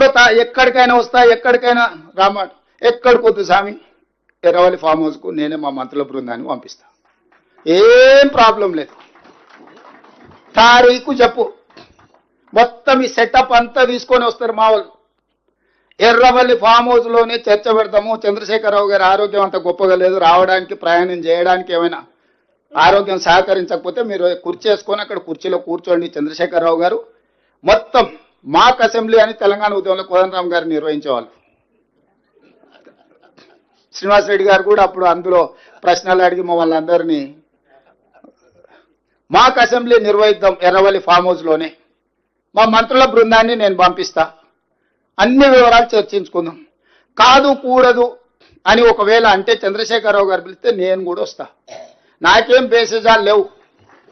కూడా ఎక్కడికైనా వస్తా, ఎక్కడికైనా రామాట, ఎక్కడికి వద్దు స్వామి, ఎర్రవల్లి ఫామ్ హౌస్కు నేనే మా మంత్రుల బృందాన్ని పంపిస్తా, ఏం ప్రాబ్లం లేదు. తారీఖు చెప్పు, మొత్తం ఈ సెటప్ అంతా తీసుకొని వస్తారు మా వాళ్ళు. ఎర్రవల్లి ఫామ్ హౌస్లోనే చర్చ పెడతాము. చంద్రశేఖరరావు గారి ఆరోగ్యం అంత గొప్పగా లేదు, రావడానికి ప్రయాణం చేయడానికి ఏమైనా ఆరోగ్యం సహకరించకపోతే మీరు కుర్చీ వేసుకొని అక్కడ కుర్చీలో కూర్చోండి చంద్రశేఖరరావు గారు. మొత్తం మాక్ అసెంబ్లీ అని తెలంగాణ ఉద్యమంలో కోదండరామ్ గారు నిర్వహించేవాళ్ళు. శ్రీనివాస్ రెడ్డి గారు కూడా అప్పుడు అందులో ప్రశ్నలు అడిగి మమ్మల్ని అందరినీ మాక్ అసెంబ్లీ నిర్వహిద్దాం ఎర్రవల్లి ఫామ్ హౌస్లోనే, మా మంత్రుల బృందాన్ని నేను పంపిస్తా, అన్ని వివరాలు చర్చించుకుందాం. కాదు కూడదు అని ఒకవేళ అంటే చంద్రశేఖరరావు గారు పిలిస్తే నేను కూడా వస్తా, నాకేం బేసిజాలు లేవు.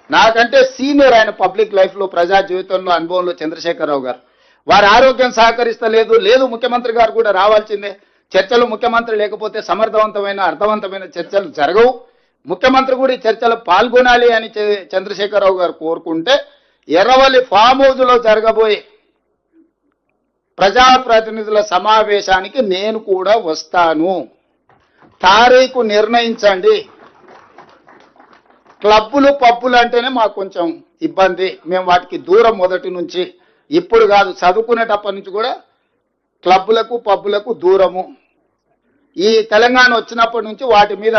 నాకంటే సీనియర్ ఆయన పబ్లిక్ లైఫ్లో, ప్రజా జీవితంలో, అనుభవంలో చంద్రశేఖరరావు గారు. వారి ఆరోగ్యం సహకరిస్తలేదు, లేదు ముఖ్యమంత్రి గారు కూడా రావాల్సిందే. చర్చలు ముఖ్యమంత్రి లేకపోతే సమర్థవంతమైన అర్థవంతమైన చర్చలు జరగవు. ముఖ్యమంత్రి కూడా ఈ చర్చలు పాల్గొనాలి అని చంద్రశేఖరరావు గారు కోరుకుంటే ఎర్రవల్లి ఫామ్ హౌస్లో జరగబోయే ప్రజాప్రతినిధుల సమావేశానికి నేను కూడా వస్తాను. తారీఖు నిర్ణయించండి. క్లబ్బులు పబ్బులు అంటేనే మాకు కొంచెం ఇబ్బంది, మేము వాటికి దూరం మొదటి నుంచి, ఇప్పుడు కాదు చదువుకునేటప్పటి నుంచి కూడా క్లబ్బులకు పబ్బులకు దూరము. ఈ తెలంగాణ వచ్చినప్పటి నుంచి వాటి మీద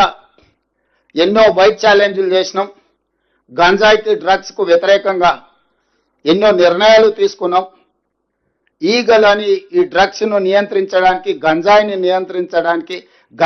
ఎన్నో బైక్ ఛాలెంజ్లు చేసినాం, గంజాయికి డ్రగ్స్కు వ్యతిరేకంగా ఎన్నో నిర్ణయాలు తీసుకున్నాం. ఈగలని ఈ డ్రగ్స్ను నియంత్రించడానికి, గంజాయిని నియంత్రించడానికి